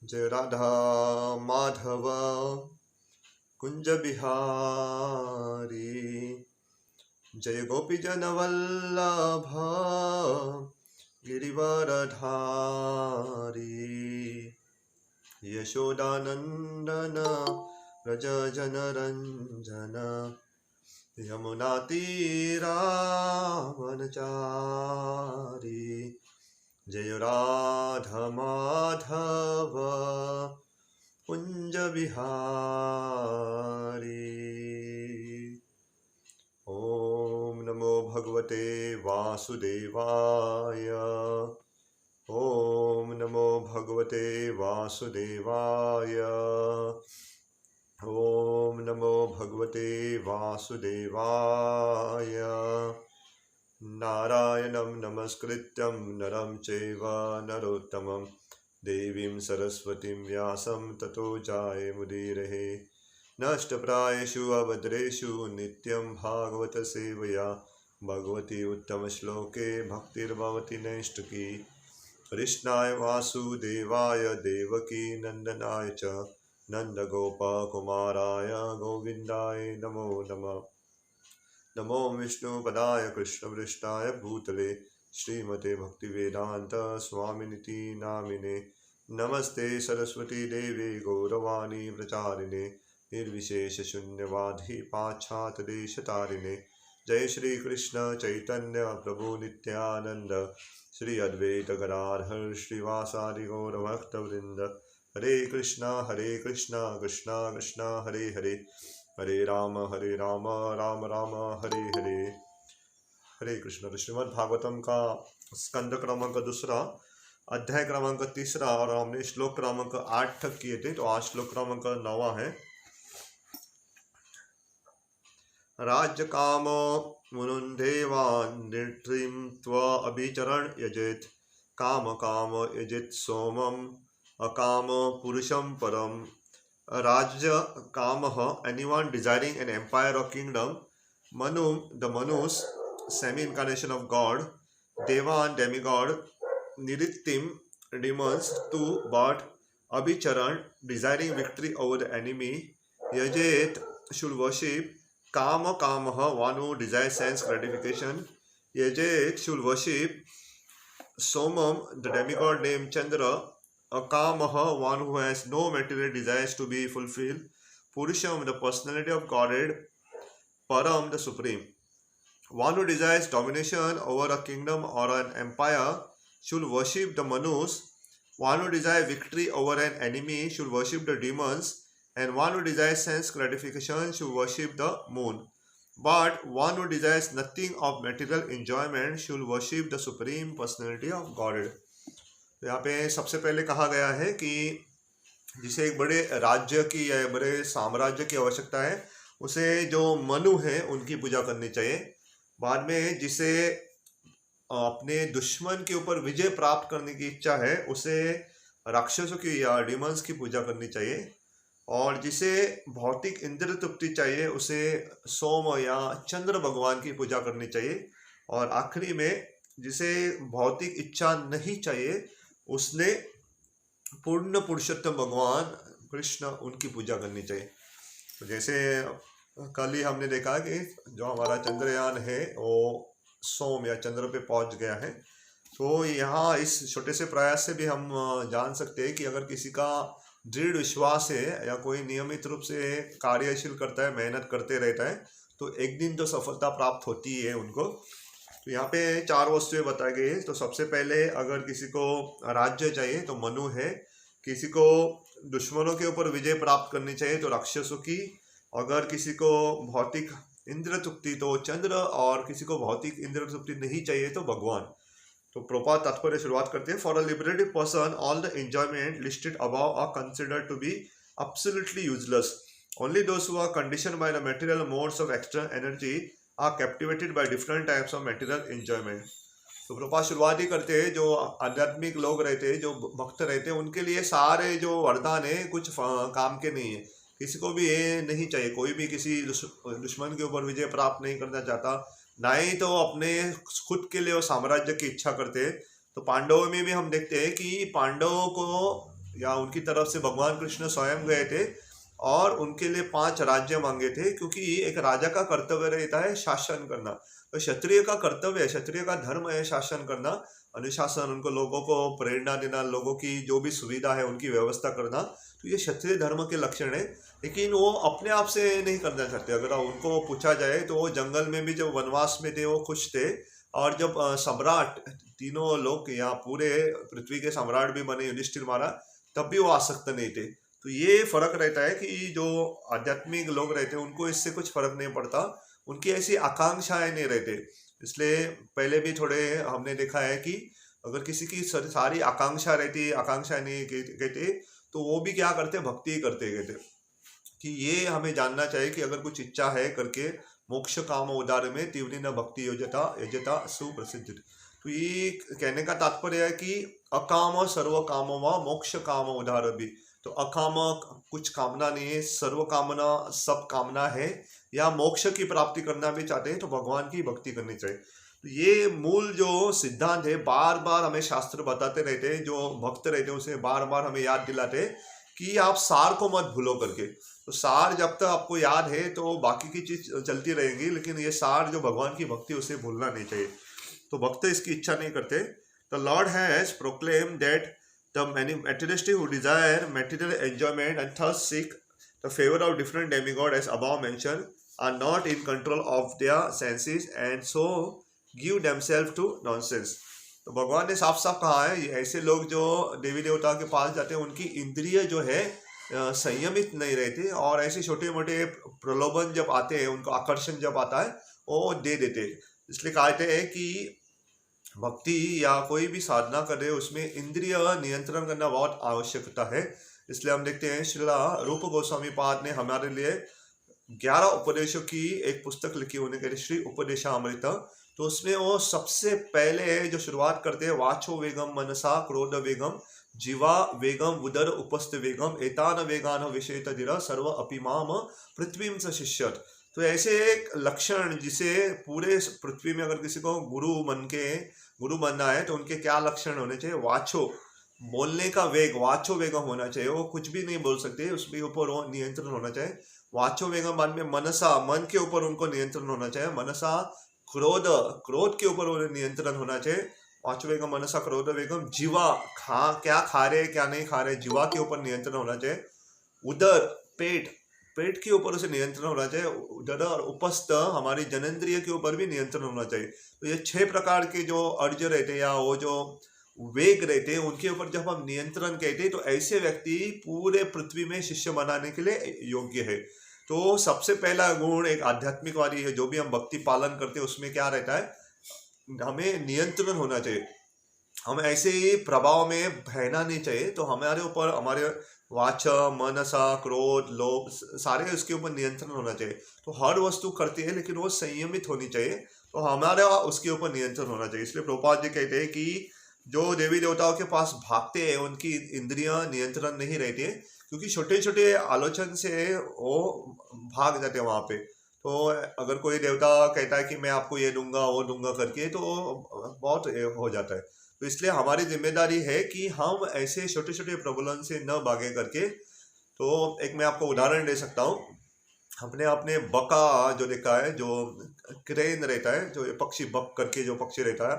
जय राधा माधव कुंज बिहारी, जय गोपी जन वल्लभ गिरिवरधारी, यशोदानंदन व्रज जनरंजन, यमुना तीरा वनचारी, जय राधा माधव कुंज बिहारी। ओम नमो भगवते वासुदेवाय। ओम नमो भगवते वासुदेवाय। ओम नमो भगवते वासुदेवाय। नारायणं नमस्कृत्यं नरं चैव नरोत्तमं, देवीं सरस्वतीं व्यासं ततो जायेमुदीरये। नष्टप्रायेषु अभद्रेषु नित्यं भागवत सेवया, भगवती उत्तमश्लोके भक्तिर्भवति नैष्टिकी। कृष्णाय वासुदेवाय देवकी नंदनाय च नन्दगोपकुमाराय गोविन्दाय नमो नमः। नमो विष्णुपदाय कृष्णपृष्ठाय भूतले श्रीमते भक्तिवेदांत स्वामिनिति नामिने। नमस्ते सरस्वती देवे गौरवाणी प्रचारिणे, निर्विशेष शून्यवादी पाश्चात्यदेशतारिणे। जय श्री कृष्ण चैतन्य प्रभु नित्यानंद, श्री अद्वैत गदाधर श्रीवासादि गौरभक्तवृंद। हरे कृष्णा कृष्णा कृष्णा हरे हरे, हरे राम राम राम हरे हरे। हरे कृष्ण। तो श्रीमद् भागवतम का स्कंद क्रमांक 2, अध्याय क्रमांक 3 और हमने श्लोक क्रमांक 8 तक किए थे, तो आज श्लोक क्रमांक 9 है। राज्य काम मुनुन्देवान् निर्त्रिं त्व अभिचरण यजेत, काम काम यजित सोमम अकाम पुरुषम परम। Rajya Kamaha, anyone desiring an empire or kingdom. Manum, the Manus, semi-incarnation of God. Devan, demigod. Nirittim, demons. Tu, but. Abhicharan, desiring victory over the enemy. Yajet, should worship. Kama Kamaha, one who desires sense gratification. Yajet, should worship. Somam, the demigod named Chandra. Akamaha, one who has no material desires to be fulfilled. Purusham, the personality of Godhead. Param, the supreme. One who desires domination over a kingdom or an empire should worship the Manus. One who desires victory over an enemy should worship the demons. And one who desires sense gratification should worship the moon. But one who desires nothing of material enjoyment should worship the supreme personality of Godhead. यहाँ पे सबसे पहले कहा गया है कि जिसे एक बड़े राज्य की या बड़े साम्राज्य की आवश्यकता है, उसे जो मनु है उनकी पूजा करनी चाहिए। बाद में जिसे अपने दुश्मन के ऊपर विजय प्राप्त करने की इच्छा है, उसे राक्षसों की या डिमंस की पूजा करनी चाहिए। और जिसे भौतिक इंद्र तृप्ति चाहिए, उसे सोम या चंद्र भगवान की पूजा करनी चाहिए। और आखिरी में जिसे भौतिक इच्छा नहीं चाहिए, उसने पूर्ण पुरुषोत्तम भगवान कृष्ण, उनकी पूजा करनी चाहिए। तो जैसे कल ही हमने देखा कि जो हमारा चंद्रयान है वो सोम या चंद्र पे पहुंच गया है। तो यहाँ इस छोटे से प्रयास से भी हम जान सकते हैं कि अगर किसी का दृढ़ विश्वास है या कोई नियमित रूप से कार्यशील करता है, मेहनत करते रहता है, तो एक दिन तो सफलता प्राप्त होती है उनको। तो यहाँ पे 4 वस्तुएं बताई गई है। तो सबसे पहले अगर किसी को राज्य चाहिए तो मनु है, किसी को दुश्मनों के ऊपर विजय प्राप्त करनी चाहिए तो राक्षसों की, अगर किसी को भौतिक इंद्र तृप्ति तो चंद्र, और किसी को भौतिक इंद्र तृप्ति नहीं चाहिए तो भगवान। तो प्रपात तात्पर्य शुरुआत करते हैं। For a liberated person all the enjoyment listed above are considered to be absolutely useless. Only those who are conditioned by the material modes of external energy are captivated by different types of material enjoyment. तो प्रभुपाद शुरुआत ही करते हैं, जो आध्यात्मिक लोग रहते हैं, जो भक्त रहते हैं, उनके लिए सारे जो वरदान है कुछ काम के नहीं है। किसी को भी ये नहीं चाहिए, कोई भी किसी दुश्मन के ऊपर विजय प्राप्त नहीं करना चाहता, ना ही तो अपने खुद के लिए वो साम्राज्य की इच्छा करते हैं। तो पांडवों में भी हम देखते हैं कि पांडवों को या उनकी तरफ से भगवान कृष्ण स्वयं गए थे और उनके लिए 5 राज्य मांगे थे, क्योंकि एक राजा का कर्तव्य रहता है शासन करना। तो क्षत्रिय का कर्तव्य है, क्षत्रिय का धर्म है शासन करना, अनुशासन, उनको लोगों को प्रेरणा देना, लोगों की जो भी सुविधा है उनकी व्यवस्था करना। तो ये क्षत्रिय धर्म के लक्षण है। लेकिन वो अपने आप से नहीं करना चाहते। अगर उनको पूछा जाए तो वो जंगल में भी जब वनवास में थे वो खुश थे, और जब सम्राट, तीनों लोग या पूरे पृथ्वी के सम्राट भी बने युधिष्ठिर महाराज, तब भी वो आसक्त नहीं थे। तो ये फर्क रहता है कि जो आध्यात्मिक लोग रहते हैं उनको इससे कुछ फर्क नहीं पड़ता, उनकी ऐसी आकांक्षाएं नहीं रहते। इसलिए पहले भी थोड़े हमने देखा है कि अगर किसी की सारी आकांक्षा रहती, आकांक्षा नहीं कहते, तो वो भी क्या करते, भक्ति ही करते कहते। कि ये हमें जानना चाहिए कि अगर कुछ इच्छा है करके, मोक्ष काम उदार में तीव्र न भक्ति योजता यजता सुप्रसिद्ध। तो ये कहने का तात्पर्य है कि अकाम सर्व काम व मोक्ष काम उदार भी। तो अकाम कुछ कामना नहीं है, सर्व कामना सब कामना है, या मोक्ष की प्राप्ति करना भी चाहते हैं तो भगवान की भक्ति करनी चाहिए। तो ये मूल जो सिद्धांत है बार बार हमें शास्त्र बताते रहते हैं, जो भक्त रहते हैं उसे बार बार हमें याद दिलाते हैं कि आप सार को मत भूलो करके। तो सार जब तक आपको याद है तो बाकी की चीज चलती रहेगी, लेकिन ये सार जो भगवान की भक्ति उसे भूलना नहीं चाहिए। तो भक्त इसकी इच्छा नहीं करते। The Lord has proclaim that the many materialistic who desire material enjoyment and thus seek the favor of different demigod as above mentioned are not in control of their senses and so give themselves to nonsense। तो भगवान ने साफ साफ कहा है, ये ऐसे लोग जो देवी देवता के पास जाते हैं उनकी इंद्रिय जो है संयमित नहीं रहते, और ऐसे छोटे मोटे प्रलोभन जब आते हैं, उनको आकर्षण जब आता है वो दे देते। इसलिए कहते हैं कि भक्ति या कोई भी साधना कर रहे उसमें इंद्रिय नियंत्रण करना बहुत आवश्यकता है। इसलिए हम देखते हैं श्रीला रूप गोस्वामी पाद ने हमारे लिए 11 उपदेशों की एक पुस्तक लिखी, उन्हें कहते श्री उपदेशामृत। तो उसमें वो सबसे पहले जो शुरुआत करते हैं, वाचो वेगम मनसा क्रोध वेगम जीवा वेगम उदर उपस्थ वेगम एतान वेगान विषेत दिरा सर्व अपिमाम पृथ्वी स शिष्यत। तो ऐसे एक लक्षण जिसे पूरे पृथ्वी में अगर किसी को गुरु बनना है तो उनके क्या लक्षण होने चाहिए, वाचो बोलने का वेग, वाचो वेगम होना चाहिए, वो कुछ भी नहीं बोल सकते, उसके ऊपर वो नियंत्रण होना चाहिए। वाचो वेगम बाद में मनसा, मन के ऊपर उनको नियंत्रण होना चाहिए। मनसा क्रोध, क्रोध के ऊपर उन्हें नियंत्रण होना चाहिए। वाचो वेगम मनसा क्रोध वेगम जीवा, क्या खा रहे क्या नहीं खा रहे, जीवा के ऊपर नियंत्रण होना चाहिए। उदर पेट, पेट के ऊपर उसे नियंत्रण होना चाहिए। उदर और उपस्थ हमारी जननेंद्रिय के ऊपर भी नियंत्रण होना चाहिए। तो ये 6 प्रकार के जो अर्ज रहते हैं या वो जो वेग रहते हैं उनके ऊपर जब हम नियंत्रण कहते हैं तो ऐसे व्यक्ति पूरे पृथ्वी में शिष्य बनाने के लिए योग्य है। तो सबसे पहला गुण एक आध्यात्मिकवादी है, जो भी हम भक्ति पालन करते हैं उसमें क्या रहता है, हमें नियंत्रण होना चाहिए। हम ऐसे ही प्रभाव में बहना नहीं चाहिए। तो हमारे ऊपर हमारे वाच मनसा क्रोध लोभ सारे उसके ऊपर नियंत्रण होना चाहिए। तो हर वस्तु करती है लेकिन वो संयमित होनी चाहिए, तो हमारा उसके ऊपर नियंत्रण होना चाहिए। इसलिए प्रभुपाद जी कहते हैं कि जो देवी देवताओं के पास भागते हैं उनकी इंद्रियां नियंत्रण नहीं रहती है, क्योंकि छोटे छोटे आलोचन से वो भाग जाते हैं वहां पे। तो अगर कोई देवता कहता है कि मैं आपको ये दूंगा वो दूंगा करके, तो बहुत हो जाता है। तो इसलिए हमारी जिम्मेदारी है कि हम ऐसे छोटे छोटे प्रबलन से न भागे करके। तो एक मैं आपको उदाहरण दे सकता हूँ। हमने अपने बका जो देखा है, जो क्रेन रहता है, जो ये पक्षी बक करके जो पक्षी रहता है,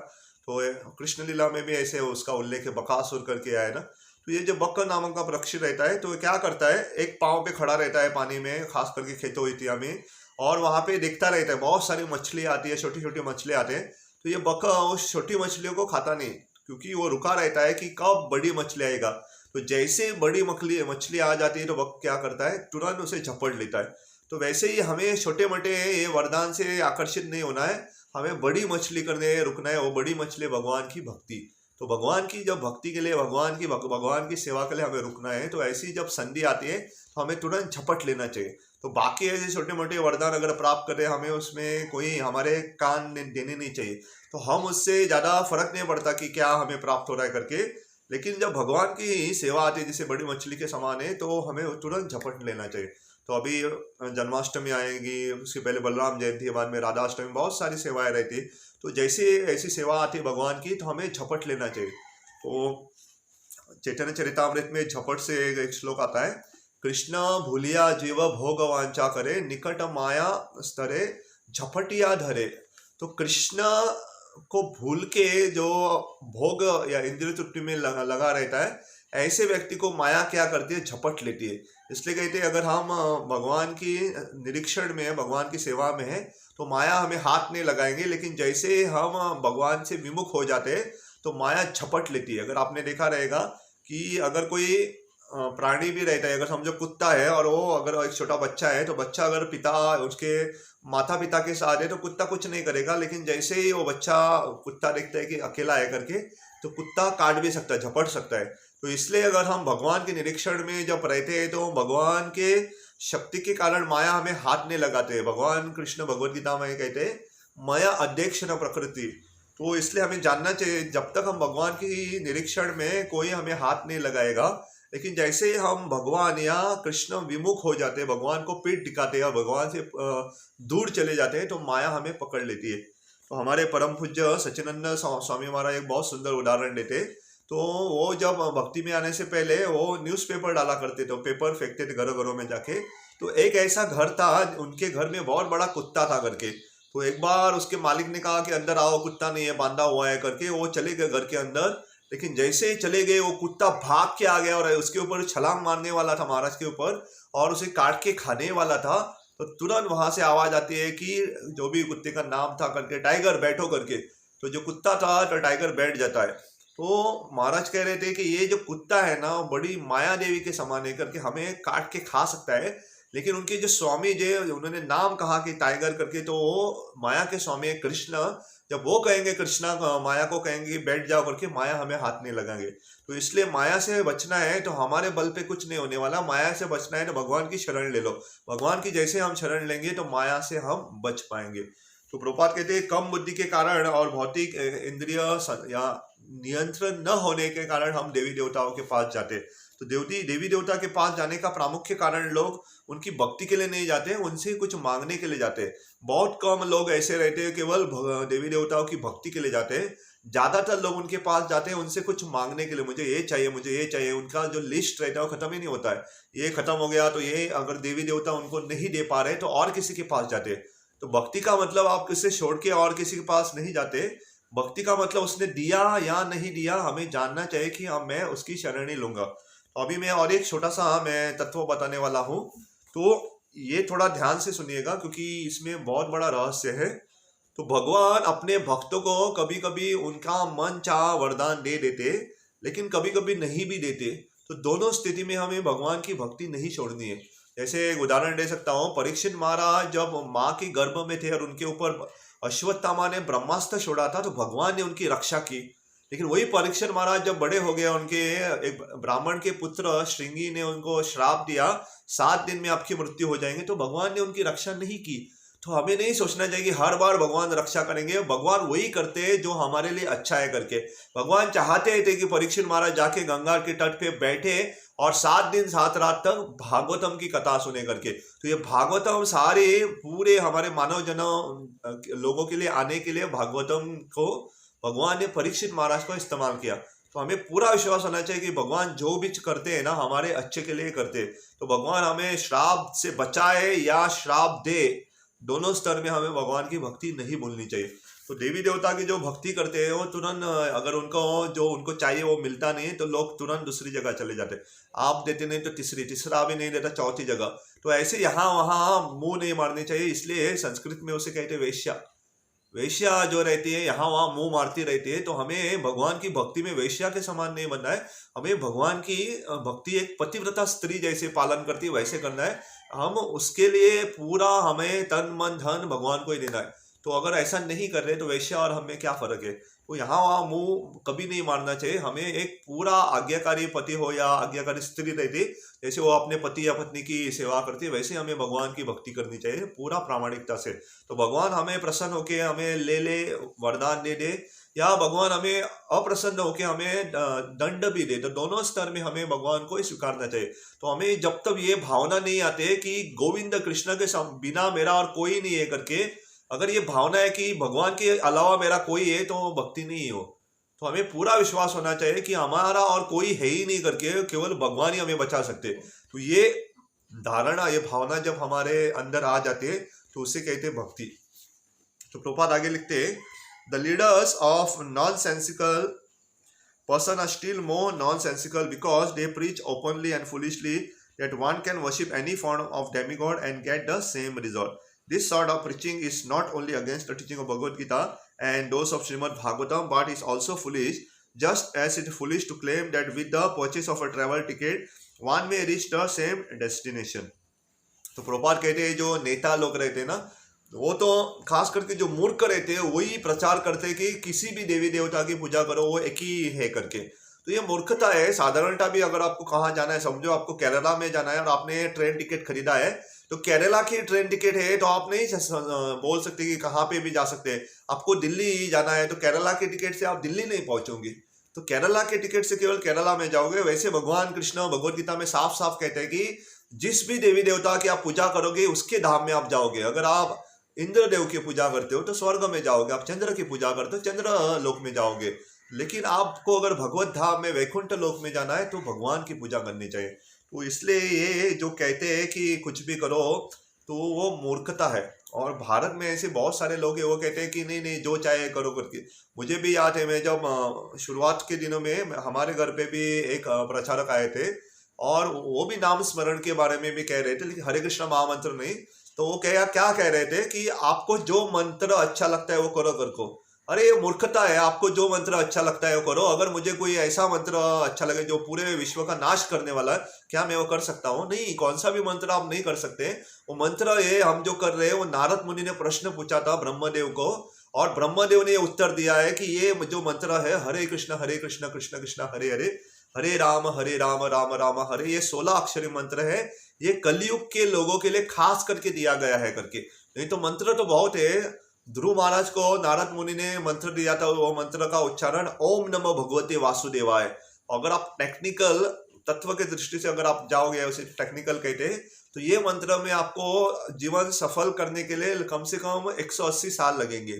तो कृष्ण लीला में भी ऐसे उसका उल्लेख है, बकासुर करके आया ना। तो ये जो बक नामक का पक्षी रहता है तो क्या करता है, एक पाँव पे खड़ा रहता है पानी में, खास करके खेतों इतिया में, और वहां पे देखता रहता है, बहुत सारी मछली आती है, छोटी छोटी मछली आते हैं। तो ये बका उस छोटी मछलियों को खाता नहीं, क्योंकि वो रुका रहता है कि कब बड़ी मछली आएगा। तो जैसे बड़ी मछली आ जाती है तो बक क्या करता है, तुरंत उसे झपट लेता है। तो वैसे ही हमें छोटे मोटे ये वरदान से आकर्षित नहीं होना है, हमें बड़ी मछली करने रुकना है। वो बड़ी मछली भगवान की भक्ति। तो भगवान की जब भक्ति के लिए, भगवान की सेवा के लिए हमें रुकना है, तो ऐसी जब संधि आती है तो हमें तुरंत झपट लेना चाहिए। तो बाकी ऐसे छोटे मोटे वरदान अगर प्राप्त करें, हमें उसमें कोई हमारे कान देने नहीं चाहिए। तो हम उससे ज़्यादा फर्क नहीं पड़ता कि क्या हमें प्राप्त हो रहा है करके। लेकिन जब भगवान की सेवा आती है जैसे बड़ी मछली के समान है, तो हमें तुरंत झपट लेना चाहिए। तो अभी जन्माष्टमी आएगी, उसके पहले बलराम जयंती के बाद में राधाष्टमी, बहुत सारी सेवाएं रहती। तो जैसे ऐसी सेवा आती है भगवान की तो हमें झपट लेना चाहिए। तो चैतन्य चरितामृत में झपट से एक श्लोक आता है, कृष्ण भूलिया जीव भोग वांछा करे, निकट माया स्तरे झपटिया धरे। तो कृष्ण को भूल के जो भोग या इंद्रिय तृप्ति में लगा रहता है, ऐसे व्यक्ति को माया क्या करती है, झपट लेती है। इसलिए कहते हैं अगर हम भगवान की निरीक्षण में, भगवान की सेवा में है, तो माया हमें हाथ नहीं लगाएंगे, लेकिन जैसे हम भगवान से विमुख हो जाते हैं तो माया झपट लेती है। अगर आपने देखा रहेगा कि अगर कोई प्राणी भी रहता है, अगर समझो कुत्ता है और वो अगर एक छोटा बच्चा है, तो बच्चा अगर पिता उसके माता पिता के साथ है तो कुत्ता कुछ नहीं करेगा, लेकिन जैसे ही वो बच्चा कुत्ता देखता है कि अकेला है करके, तो कुत्ता काट भी सकता है, झपट सकता है। तो इसलिए अगर हम भगवान के निरीक्षण में जब रहते हैं तो भगवान के शक्ति के कारण माया हमें हाथ नहीं लगाते। भगवान कृष्ण भगवद गीता में कहते हैं, माया अध्यक्ष न प्रकृति। तो इसलिए हमें जानना चाहिए, जब तक हम भगवान की निरीक्षण में कोई हमें हाथ नहीं लगाएगा, लेकिन जैसे ही हम भगवान या कृष्ण विमुख हो जाते हैं, भगवान को पीठ दिखाते हैं, भगवान से दूर चले जाते हैं, तो माया हमें पकड़ लेती है। तो हमारे परम पूज्य सच्चिदानंद स्वामी महाराज एक बहुत सुंदर उदाहरण देते। तो वो जब भक्ति में आने से पहले वो न्यूज़पेपर डाला करते थे, पेपर फेंकते थे घरों घरों में जाके। तो एक ऐसा घर था, उनके घर में बहुत बड़ा कुत्ता था करके। तो एक बार उसके मालिक ने कहा कि अंदर आओ, कुत्ता नहीं है, बांधा हुआ है करके। वो चले गए घर के अंदर, लेकिन जैसे ही चले गए वो कुत्ता भाग के आ गया और उसके ऊपर छलांग मारने वाला था महाराज के ऊपर, और उसे काट के खाने वाला था। तो तुरंत वहां से आवाज आती है कि जो भी कुत्ते का नाम था करके, टाइगर बैठो करके। तो जो कुत्ता था तो टाइगर बैठ जाता है। तो महाराज कह रहे थे कि ये जो कुत्ता है ना, बड़ी माया देवी के समान है करके, हमें काट के खा सकता है। लेकिन उनके जो स्वामी जो उन्होंने नाम कहा कि टाइगर करके, तो वो माया के स्वामी कृष्ण, जब वो कहेंगे, कृष्णा माया को कहेंगे बैठ जाओ करके, माया हमें हाथ नहीं लगाएंगे। तो इसलिए माया से बचना है तो हमारे बल पे कुछ नहीं होने वाला। माया से बचना है तो भगवान की शरण ले लो। भगवान की जैसे हम शरण लेंगे तो माया से हम बच पाएंगे। तो प्रभुपाद कहते हैं, कम बुद्धि के कारण और भौतिक इंद्रिय या नियंत्रण न होने के कारण हम देवी देवताओं के पास जाते। तो देवी देवता के पास जाने का प्रामुख्य कारण लोग उनकी भक्ति के लिए नहीं जाते, उनसे कुछ मांगने के लिए जाते हैं। बहुत कम लोग ऐसे रहते हैं केवल देवी देवताओं की भक्ति के लिए जाते हैं। ज्यादातर लोग उनके पास जाते हैं उनसे कुछ मांगने के लिए, मुझे ये चाहिए, मुझे ये चाहिए। उनका जो लिस्ट रहता है वो खत्म ही नहीं होता है। ये खत्म हो गया तो ये, अगर देवी देवता उनको नहीं दे पा रहे तो और किसी के पास जाते हैं। तो भक्ति का मतलब आप किससे छोड़ के और किसी के पास नहीं जाते। भक्ति का मतलब उसने दिया या नहीं दिया, हमें जानना चाहिए कि हाँ मैं उसकी शरणी लूंगा। तो अभी मैं और एक छोटा सा मैं तत्व बताने वाला हूँ, तो ये थोड़ा ध्यान से सुनिएगा क्योंकि इसमें बहुत बड़ा रहस्य है। तो भगवान अपने भक्तों को कभी कभी उनका मन चाहा वरदान दे देते, लेकिन कभी कभी नहीं भी देते। तो दोनों स्थिति में हमें भगवान की भक्ति नहीं छोड़नी है। जैसे एक उदाहरण दे सकता हूँ, परीक्षित महाराज जब माँ के गर्भ में थे और उनके ऊपर अश्वत्थामा ने ब्रह्मास्त्र छोड़ा था, तो भगवान ने उनकी रक्षा की। लेकिन वही परीक्षित महाराज जब बड़े हो गए, उनके एक ब्राह्मण के पुत्र श्रृंगी ने उनको श्राप दिया, 7 दिन में आपकी मृत्यु हो जाएंगे, तो भगवान ने उनकी रक्षा नहीं की। तो हमें नहीं सोचना चाहिए कि हर बार भगवान रक्षा करेंगे। भगवान वही करते हैं जो हमारे लिए अच्छा है करके। भगवान चाहते थे कि परीक्षित महाराज जाके गंगा के तट पे बैठे और 7 दिन 7 रात तक भागवतम की कथा सुने करके। तो ये भागवतम सारे पूरे हमारे मानव जनों लोगों के लिए आने के लिए भागवतम को भगवान ने परीक्षित महाराज को इस्तेमाल किया। तो हमें पूरा विश्वास होना चाहिए कि भगवान जो भी करते हैं ना, हमारे अच्छे के लिए करते हैं। तो भगवान हमें श्राप से बचाए या श्राप दे, दोनों स्तर में हमें भगवान की भक्ति नहीं भूलनी चाहिए। तो देवी देवता की जो भक्ति करते हैं वो तुरंत, अगर उनको जो उनको चाहिए वो मिलता नहीं तो लोग तुरंत दूसरी जगह चले जाते। आप देते नहीं तो तीसरा भी नहीं देता, चौथी जगह। तो ऐसे यहाँ वहाँ मुंह नहीं मारने चाहिए। इसलिए संस्कृत में उसे कहते वेश्या। वेश्या जो रहती है यहाँ वहाँ मुंह मारती रहती है। तो हमें भगवान की भक्ति में वेश्या के समान नहीं बनना है। हमें भगवान की भक्ति एक पतिव्रता स्त्री जैसे पालन करती है वैसे करना है। हम उसके लिए पूरा हमें तन मन धन भगवान को ही देना है। तो अगर ऐसा नहीं कर रहे तो वेश्या और हमें क्या फर्क है। तो यहाँ वहाँ मुंह कभी नहीं मारना चाहिए। हमें एक पूरा आज्ञाकारी पति हो या आज्ञाकारी स्त्री रहती, जैसे वो अपने पति या पत्नी की सेवा करती है, वैसे हमें भगवान की भक्ति करनी चाहिए पूरा प्रामाणिकता से। तो भगवान हमें प्रसन्न होके हमें ले वरदान दे, या भगवान हमें अप्रसन्न होके हमें दंड भी दे, तो दोनों स्तर में हमें भगवान को ही स्वीकारना चाहिए। तो हमें जब तक ये भावना नहीं आते कि गोविंद कृष्ण के बिना मेरा और कोई नहीं है करके, अगर ये भावना है कि भगवान के अलावा मेरा कोई है, तो भक्ति नहीं हो। तो हमें पूरा विश्वास होना चाहिए कि हमारा और कोई है ही नहीं करके, केवल भगवान ही हमें बचा सकते। तो ये धारणा, ये भावना जब हमारे अंदर आ जाती है तो उसे कहते हैं भक्ति। तो प्रभुपाद आगे लिखते हैं, the leaders of non sensical person are still more nonsensical because they preach openly and foolishly that one can worship any form of demigod and get the same result. This sort of preaching is not only against the teaching of Bhagavad Gita and those of Srimad Bhagavatam, but is also foolish, just as it is foolish to claim that with the purchase of a travel ticket one may reach the same destination. तो प्रभुपाद कहते हैं जो नेता लोग रहते हैं ना, वो तो खास करके जो मूर्ख रहते हैं वही प्रचार करते हैं कि किसी भी देवी देवता की पूजा करो, वो एक ही है करके। तो ये मूर्खता है। साधारणता भी अगर आपको कहाँ जाना है, समझो आपको केरला में जाना है और आपने ट्रेन टिकट खरीदा है, तो केरला की ट्रेन टिकट है तो आप नहीं बोल सकते कि कहाँ पे भी जा सकते हैं। आपको दिल्ली जाना है तो केरला की टिकट से आप दिल्ली नहीं पहुंचोगे, तो केरला के टिकट से केवल केरला में जाओगे। वैसे भगवान कृष्ण भगवद गीता में साफ साफ कहते हैं कि जिस भी देवी देवता की आप पूजा करोगे उसके धाम में आप जाओगे। अगर आप इंद्र देव की पूजा करते हो तो स्वर्ग में जाओगे, आप चंद्र की पूजा करते हो चंद्र लोक में जाओगे। लेकिन आपको अगर भगवत धाम में वैकुंठ लोक में जाना है तो भगवान की पूजा करनी चाहिए। तो इसलिए ये जो कहते हैं कि कुछ भी करो तो वो मूर्खता है। और भारत में ऐसे बहुत सारे लोग हैं वो कहते हैं कि नहीं नहीं जो चाहे करो करके। मुझे भी याद है, मैं जब शुरुआत के दिनों में हमारे घर पे भी एक प्रचारक आए थे और वो भी नाम स्मरण के बारे में भी कह रहे थे, लेकिन हरे कृष्ण महामंत्र नहीं। तो वो क्या कह रहे थे कि आपको जो मंत्र अच्छा लगता है वो करो करको। अरे ये मूर्खता है, आपको जो मंत्र अच्छा लगता है वो करो। अगर मुझे कोई ऐसा मंत्र अच्छा लगे जो पूरे विश्व का नाश करने वाला है, क्या मैं वो कर सकता हूँ? नहीं, कौन सा भी मंत्र आप नहीं कर सकते। वो मंत्र ये हम जो कर रहे हैं, वो नारद मुनि ने प्रश्न पूछा था ब्रह्मदेव को और ब्रह्मदेव ने उत्तर दिया है कि ये जो मंत्र है हरे कृष्ण कृष्ण कृष्ण हरे हरे, हरे राम राम राम हरे, ये 16 अक्षरी मंत्र है। ये कलयुग के लोगों के लिए खास करके दिया गया है करके। नहीं तो मंत्र तो बहुत है। ध्रुव महाराज को नारद मुनि ने मंत्र दिया था, वो मंत्र का उच्चारण ओम नमो भगवते वासुदेवाय। अगर आप टेक्निकल तत्व के दृष्टि से अगर आप जाओगे, उसे टेक्निकल कहते हैं, तो ये मंत्र में आपको जीवन सफल करने के लिए कम से कम 180 साल लगेंगे,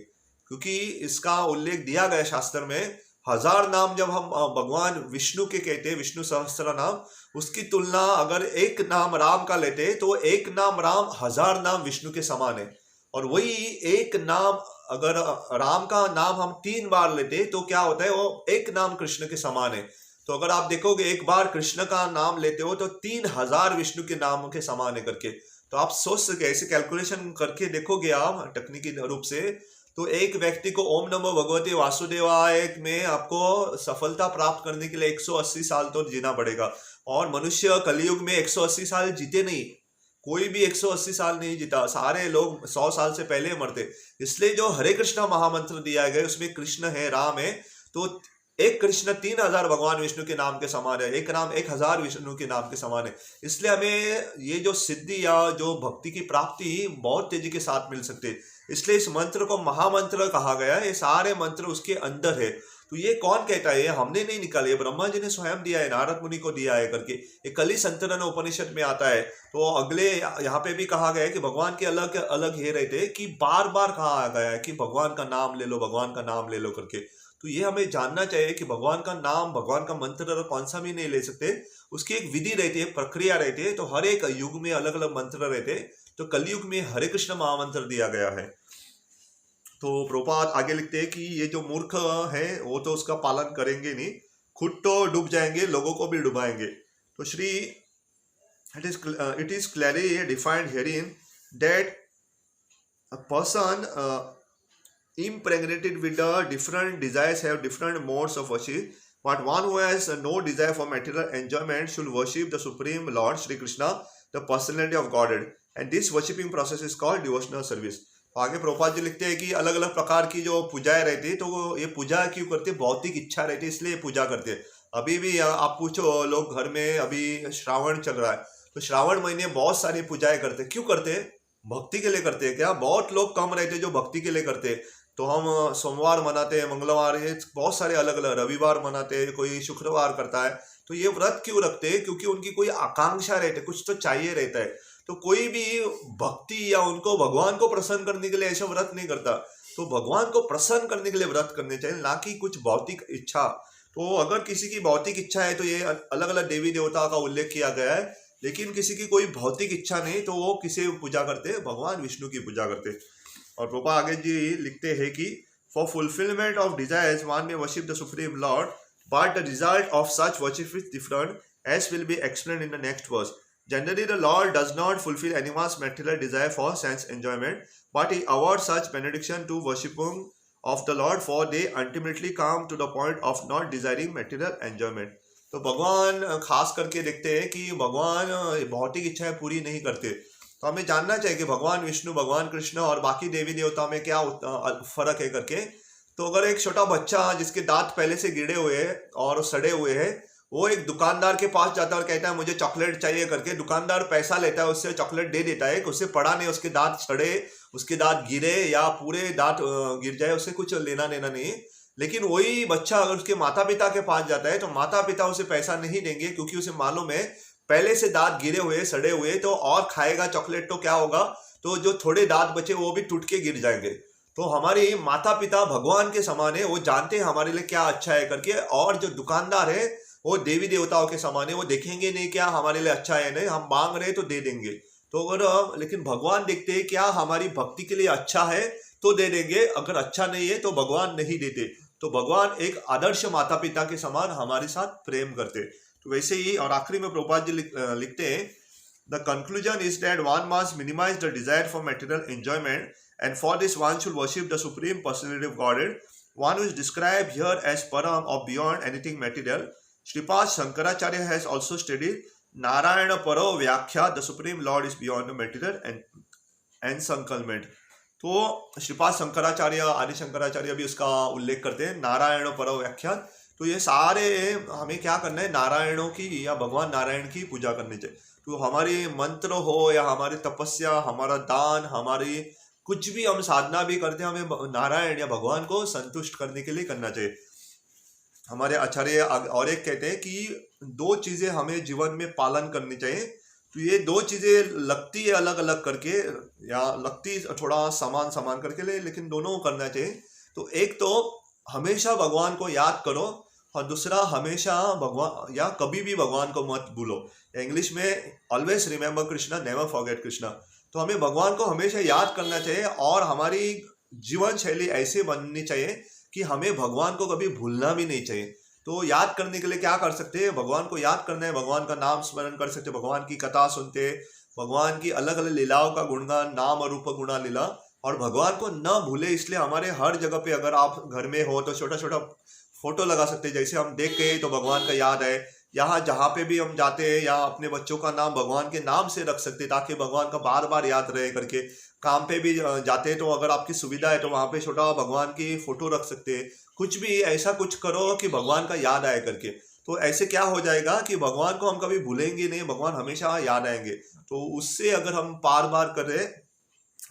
क्योंकि इसका उल्लेख दिया गया शास्त्र में। 1000 नाम जब हम भगवान विष्णु के कहते हैं, विष्णु सहस्त्र नाम, उसकी तुलना अगर एक नाम राम का लेते हैं तो एक नाम राम 1000 नाम विष्णु के समान है। और वही एक नाम अगर राम का नाम हम 3 बार लेते तो क्या होता है, वो एक नाम कृष्ण के समान है। तो अगर आप देखोगे एक बार कृष्ण का नाम लेते हो तो 3000 विष्णु के नाम के समान है करके। तो आप सोच सके, ऐसे कैलकुलेशन करके देखोगे आप तकनीकी रूप से, तो एक व्यक्ति को ओम नमो भगवते वासुदेवाय में आपको सफलता प्राप्त करने के लिए 180 साल तो जीना पड़ेगा। और मनुष्य कलयुग में 180 साल जीते नहीं, कोई भी 180 साल नहीं जीता, सारे लोग 100 साल से पहले मरते। इसलिए जो हरे कृष्ण महामंत्र दिया गया उसमें कृष्ण है, राम है, तो एक कृष्ण 3000 भगवान विष्णु के नाम के समान है, एक राम 1000 विष्णु के नाम के समान है। इसलिए हमें ये जो सिद्धि या जो भक्ति की प्राप्ति बहुत तेजी के साथ मिल सकती है। इसलिए इस मंत्र को महामंत्र कहा गया है। ये सारे मंत्र उसके अंदर है। तो ये कौन कहता है? ये हमने नहीं निकाले, ब्रह्मा जी ने स्वयं दिया है, नारद मुनि को दिया है करके। ये कली संतरण उपनिषद में आता है। तो अगले यहाँ पे भी कहा गया है कि भगवान के अलग अलग ये रहते हैं कि बार बार कहा गया है कि भगवान का नाम ले लो, भगवान का नाम ले लो करके। तो ये हमें जानना चाहिए कि भगवान का नाम, भगवान का मंत्र कौन सा भी नहीं ले सकते, उसकी एक विधि रहती है, प्रक्रिया रहती है। तो हर एक युग में अलग अलग मंत्र रहते हैं। तो कलयुग में हरे कृष्ण महामंत्र दिया गया है। तो प्रभुपाद आगे लिखते हैं कि ये जो मूर्ख है वो तो उसका पालन करेंगे नहीं, खुद तो डूब जाएंगे, लोगों को भी डुबाएंगे। तो Shri it is clearly defined herein that a person impregnated with the different desires have different modes of worship, but one who has no desire for material enjoyment should worship the Supreme Lord Shri Krishna, the personality of Godhead, and this worshipping process is called devotional service. आगे प्रभुपाद जी लिखते हैं कि अलग अलग प्रकार की जो पूजाएं रहती है, तो ये पूजा क्यों करते हैं? भौतिक इच्छा रहती है, इसलिए पूजा करते हैं। अभी भी आप पूछो लोग घर में, अभी श्रावण चल रहा है तो श्रावण महीने बहुत सारी पूजाएं करते हैं। क्यों करते हैं? भक्ति के लिए करते हैं। क्या बहुत लोग कम रहते हैं जो भक्ति के लिए करते हैं। तो हम सोमवार मनाते हैं, मंगलवार, ये बहुत सारे अलग अलग, रविवार मनाते हैं, कोई शुक्रवार करता है। तो ये व्रत क्यों रखते हैं? क्योंकि उनकी कोई आकांक्षा रहती है, कुछ तो चाहिए रहता है। तो कोई भी भक्ति या उनको भगवान को प्रसन्न करने के लिए ऐसा व्रत नहीं करता। तो भगवान को प्रसन्न करने के लिए व्रत करने चाहिए, ना कि कुछ भौतिक इच्छा। तो अगर किसी की भौतिक इच्छा है तो ये अलग अलग देवी देवता का उल्लेख किया गया है, लेकिन किसी की कोई भौतिक इच्छा नहीं तो वो किसे पूजा करते, भगवान विष्णु की पूजा करते। और प्रभुपाद आगे जी लिखते हैं कि for fulfilment of desires one may worship the Supreme Lord, but the result of such worship is different as will be explained in the next verse. Generally, the Lord does not fulfill anyone's material desire for sense enjoyment, but He awards such benediction to worshipping of the Lord, for they ultimately come to the point of not desiring material enjoyment. तो भगवान खास करके देखते हैं कि भगवान भौतिक इच्छाएं पूरी नहीं करते। तो हमें जानना चाहिए कि भगवान विष्णु, भगवान कृष्ण और बाकी देवी देवताओं में क्या फर्क है करके। तो अगर एक छोटा बच्चा जिसके दांत पहले से गिरे हुए हैं और सड़े हुए हैं, वो एक दुकानदार के पास जाता है और कहता है मुझे चॉकलेट चाहिए करके, दुकानदार पैसा लेता है, उससे चॉकलेट दे देता है, उसे पड़ा नहीं, उसके दांत छड़े, उसके दांत गिरे या पूरे दांत गिर जाए, उससे कुछ लेना देना नहीं। लेकिन वही बच्चा अगर उसके माता पिता के पास जाता है तो माता पिता उसे पैसा नहीं देंगे, क्योंकि उसे मालूम है पहले से दांत गिरे हुए सड़े हुए, तो और खाएगा चॉकलेट तो क्या होगा, तो जो थोड़े दांत बचे वो भी टूट के गिर जाएंगे। तो हमारी माता पिता भगवान के समान है, वो जानते हैं हमारे लिए क्या अच्छा है करके। और जो दुकानदार है वो देवी देवताओं के समान है, वो देखेंगे नहीं क्या हमारे लिए अच्छा है, नहीं हम मांग रहे तो दे देंगे। तो अगर लेकिन भगवान देखते हैं क्या हमारी भक्ति के लिए अच्छा है तो दे देंगे, अगर अच्छा नहीं है तो भगवान नहीं देते। तो भगवान एक आदर्श माता पिता के समान हमारे साथ प्रेम करते। तो वैसे ही और आखिरी में प्रभुपाद जी लिखते हैं, the conclusion is that one must minimize the desire for material enjoyment, and for this one should worship the Supreme Personality of God, one who is described here as param और beyond anything material. Sripad Shankaracharya has also studied Narayana Paro Vyakhya, the Supreme Lord is beyond the material and संकल्पमेंट। तो श्रीपाद शंकराचार्य, आदि शंकराचार्य भी उसका उल्लेख करते हैं, नारायण परो व्याख्या। तो ये सारे हमें क्या करना है, नारायणों की या भगवान नारायण की पूजा करनी चाहिए। तो हमारी मंत्र हो या हमारी तपस्या, हमारा दान, हमारी कुछ भी हम साधना भी करते हैं, हमें नारायण या भगवान को संतुष्ट करने के लिए करना चाहिए। हमारे आचार्य और एक कहते हैं कि दो चीजें हमें जीवन में पालन करनी चाहिए। तो ये दो चीजें लगती है अलग अलग करके या लगती थोड़ा समान समान करके लेकिन दोनों करना चाहिए। तो एक तो हमेशा भगवान को याद करो, और दूसरा हमेशा भगवान या कभी भी भगवान को मत भूलो। इंग्लिश में always remember Krishna, never forget Krishna. तो हमें भगवान को हमेशा याद करना चाहिए और हमारी जीवन शैली ऐसे बननी चाहिए कि हमें भगवान को कभी भूलना भी नहीं चाहिए। तो याद करने के लिए क्या कर सकते हैं, भगवान को याद करना है, भगवान का नाम स्मरण कर सकते, भगवान की कथा सुनते, भगवान की अलग अलग लीलाओं का गुणगान, नाम रूप गुणा लीला, और भगवान को न भूले। इसलिए हमारे हर जगह पे अगर आप घर में हो तो छोटा छोटा फोटो लगा सकते हैं, जैसे हम देख के तो भगवान का याद है। यहाँ जहाँ पे भी हम जाते हैं या अपने बच्चों का नाम भगवान के नाम से रख सकते ताकि भगवान का बार बार याद रहे करके। काम पे भी जाते हैं तो अगर आपकी सुविधा है तो वहाँ पे छोटा भगवान की फोटो रख सकते हैं। कुछ भी ऐसा कुछ करो कि भगवान का याद आए करके। तो ऐसे क्या हो जाएगा कि भगवान को हम कभी भूलेंगे नहीं, भगवान हमेशा याद आएंगे। तो उससे अगर हम बार बार करें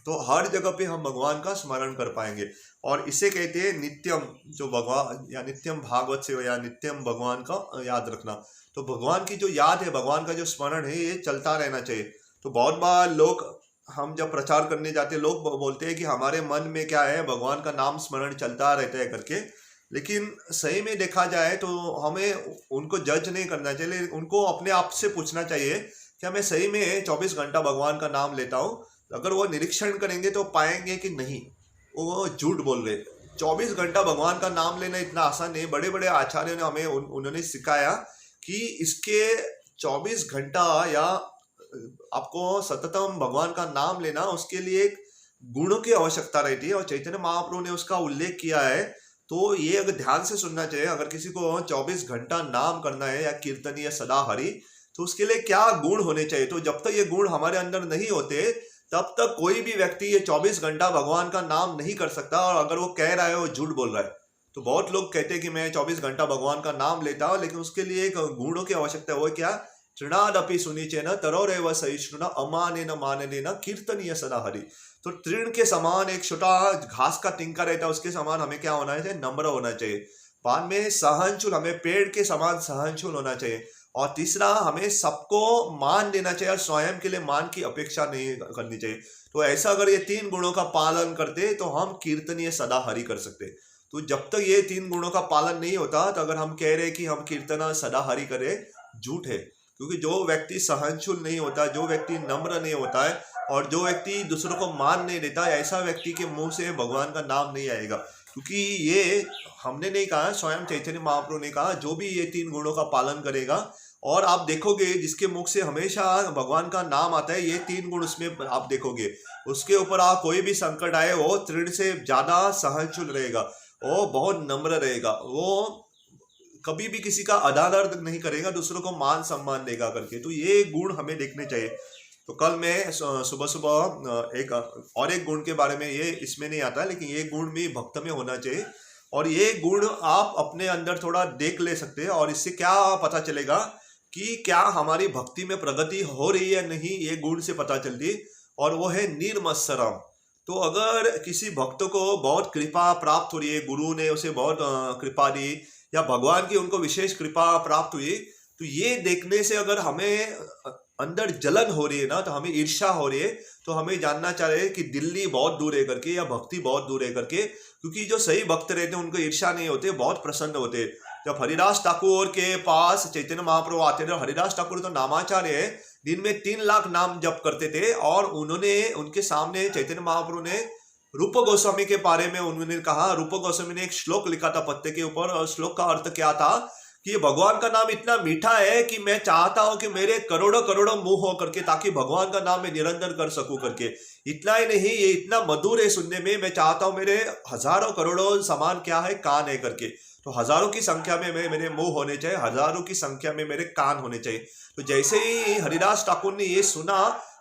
तो हर जगह पे हम भगवान का स्मरण कर पाएंगे। और इसे कहते हैं नित्यम, जो भगवान या नित्यम भागवत से या नित्यम भगवान का याद रखना। तो भगवान की जो याद है, भगवान का जो स्मरण है, ये चलता रहना चाहिए। तो बहुत बार लोग, हम जब प्रचार करने जाते हैं, लोग बोलते हैं कि हमारे मन में क्या है, भगवान का नाम स्मरण चलता रहता है करके। लेकिन सही में देखा जाए तो हमें उनको जज नहीं करना चाहिए, उनको अपने आप से पूछना चाहिए कि मैं सही में 24 घंटा भगवान का नाम लेता हूँ। अगर वो निरीक्षण करेंगे तो पाएंगे कि नहीं, वो झूठ बोल रहे। 24 घंटा भगवान का नाम लेना इतना आसान नहीं। बड़े बड़े आचार्यों ने हमें उन्होंने सिखाया कि इसके 24 घंटा या आपको सततम भगवान का नाम लेना, उसके लिए एक गुणों की आवश्यकता रहती है। और चैतन्य महाप्रभु ने उसका उल्लेख किया है। तो ये अगर ध्यान से सुनना चाहिए, अगर किसी को 24 घंटा नाम करना है या कीर्तन या सदा हरि, तो उसके लिए क्या गुण होने चाहिए। तो जब तक ये गुण हमारे अंदर नहीं होते तब तक कोई भी व्यक्ति ये 24 घंटा भगवान का नाम नहीं कर सकता। और अगर वो कह रहा है वो झूठ बोल रहा है। तो बहुत लोग कहते हैं कि मैं 24 घंटा भगवान का नाम लेता हूँ, लेकिन उसके लिए एक गुणों की आवश्यकता है। वो क्या, तृणादपि सुनिचे न तरोरेव सहिष्णुना अमाने न मानने न कीर्तनीय सदा हरि। तो तृण के समान एक छोटा घास का तिनका रहता है, उसके समान हमें क्या होना चाहिए, नम्र होना चाहिए। बाद में सहनशील, हमें पेड़ के समान सहनशील होना चाहिए। और तीसरा, हमें सबको मान देना चाहिए और स्वयं के लिए मान की अपेक्षा नहीं करनी चाहिए। तो ऐसा अगर ये 3 गुणों का पालन करते तो हम कीर्तनीय सदा हरि कर सकते। तो जब तक ये 3 गुणों का पालन नहीं होता, तो अगर हम कह रहे कि हम कीर्तन सदा हरि करें, झूठ है। क्योंकि जो व्यक्ति सहनशील नहीं होता, जो व्यक्ति नम्र नहीं होता है और जो व्यक्ति दूसरों को मान नहीं देता, ऐसा व्यक्ति के मुंह से भगवान का नाम नहीं आएगा। क्योंकि ये हमने नहीं कहा, स्वयं चैतन्य महाप्रभु ने कहा, जो भी ये 3 गुणों का पालन करेगा, और आप देखोगे जिसके मुख से हमेशा भगवान का नाम आता है, ये 3 गुण उसमें आप देखोगे, उसके ऊपर आप कोई भी संकट आए, वो तृण से ज्यादा सहनशील रहेगा, वो बहुत नम्र रहेगा, वो कभी भी किसी का अनादर नहीं करेगा, दूसरों को मान सम्मान देगा करके। तो ये गुण हमें देखने चाहिए। तो कल मैं सुबह सुबह एक गुण के बारे में, ये इसमें नहीं आता, लेकिन ये गुण भी भक्त में होना चाहिए, और ये गुण आप अपने अंदर थोड़ा देख ले सकते हैं, और इससे क्या पता चलेगा कि क्या हमारी भक्ति में प्रगति हो रही है नहीं, ये गुण से पता चलती। और वो है निर्मत्सरम। तो अगर किसी भक्त को बहुत कृपा प्राप्त हो रही है, गुरु ने उसे बहुत कृपा दी, या भगवान की उनको विशेष कृपा प्राप्त हुई, तो ये देखने से अगर हमें अंदर जलन हो रही है ना, तो हमें ईर्ष्या हो रही है, तो हमें जानना चाहिए कि दिल्ली बहुत दूर है करके, या भक्ति बहुत दूर है करके। क्योंकि जो सही भक्त रहते हैं उनको ईर्ष्या नहीं होते, बहुत प्रसन्न होते। जब हरिदास ठाकुर के पास चैतन्य महाप्रभु आते थे, हरिदास ठाकुर तो नामाचार्य है, दिन में 3 लाख नाम जप करते थे, और उनके सामने चैतन्य महाप्रभु ने रूप गोस्वामी के बारे में उन्होंने कहा। रूप गोस्वामी ने एक श्लोक लिखा था पत्ते के ऊपर, और श्लोक का अर्थ क्या था कि भगवान का नाम इतना मीठा है कि मैं चाहता हूं कि मेरे करोड़ों करोड़ों मुंह हो करके, ताकि भगवान का नाम मैं निरंतर कर सकूं करके। इतना ही नहीं, ये इतना मधुर है सुनने में, मैं चाहता हूं मेरे हजारों करोड़ों समान क्या है, कान है करके। तो हजारों की संख्या में मेरे मुंह होने चाहिए, हजारों की संख्या में मेरे कान होने चाहिए। तो जैसे ही हरिदास ठाकुर ने ये सुना,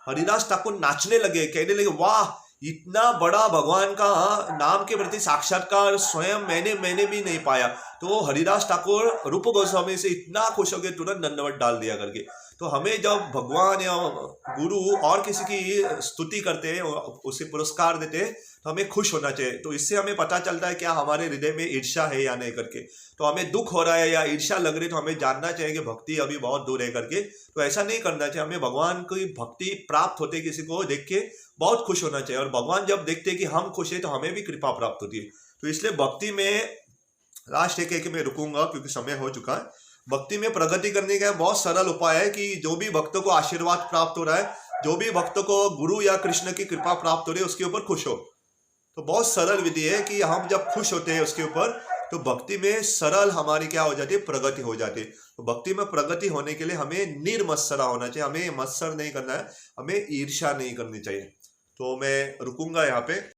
हरिदास ठाकुर नाचने लगे, कहने लगे, वाह, इतना बड़ा भगवान का नाम के प्रति साक्षात्कार स्वयं मैंने भी नहीं पाया। तो हरिदास ठाकुर रूप गोस्वामी से इतना खुश हो गए, तुरंत दंडवत डाल दिया करके। तो हमें जब भगवान या गुरु और किसी की स्तुति करते हैं, उसे पुरस्कार देते हैं, तो हमें खुश होना चाहिए। तो इससे हमें पता चलता है क्या हमारे हृदय में ईर्ष्या है या नहीं करके। तो हमें दुख हो रहा है या ईर्ष्या लग रही है, तो हमें जानना चाहिए कि भक्ति अभी बहुत दूर है करके। तो ऐसा नहीं करना चाहिए, हमें भगवान की भक्ति प्राप्त होते किसी को देख के बहुत खुश होना चाहिए, और भगवान जब देखते हैं कि हम खुश है, तो हमें भी कृपा प्राप्त होती है। तो इसलिए भक्ति में लास्ट एक मैं रुकूंगा क्योंकि समय हो चुका है। भक्ति में प्रगति करने का बहुत सरल उपाय है कि जो भी भक्तों को आशीर्वाद प्राप्त हो रहा है, जो भी भक्तों को गुरु या कृष्ण की कृपा प्राप्त हो रही है, उसके ऊपर खुश हो। तो बहुत सरल विधि है कि हम जब खुश होते हैं उसके ऊपर, तो भक्ति में सरल हमारी क्या हो जाती है, प्रगति हो जाती है। तो भक्ति में प्रगति होने के लिए हमें निर्मत्सरा होना चाहिए, हमें मत्सर नहीं करना है, हमें ईर्ष्या नहीं करनी चाहिए। तो मैं रुकूंगा यहाँ पे।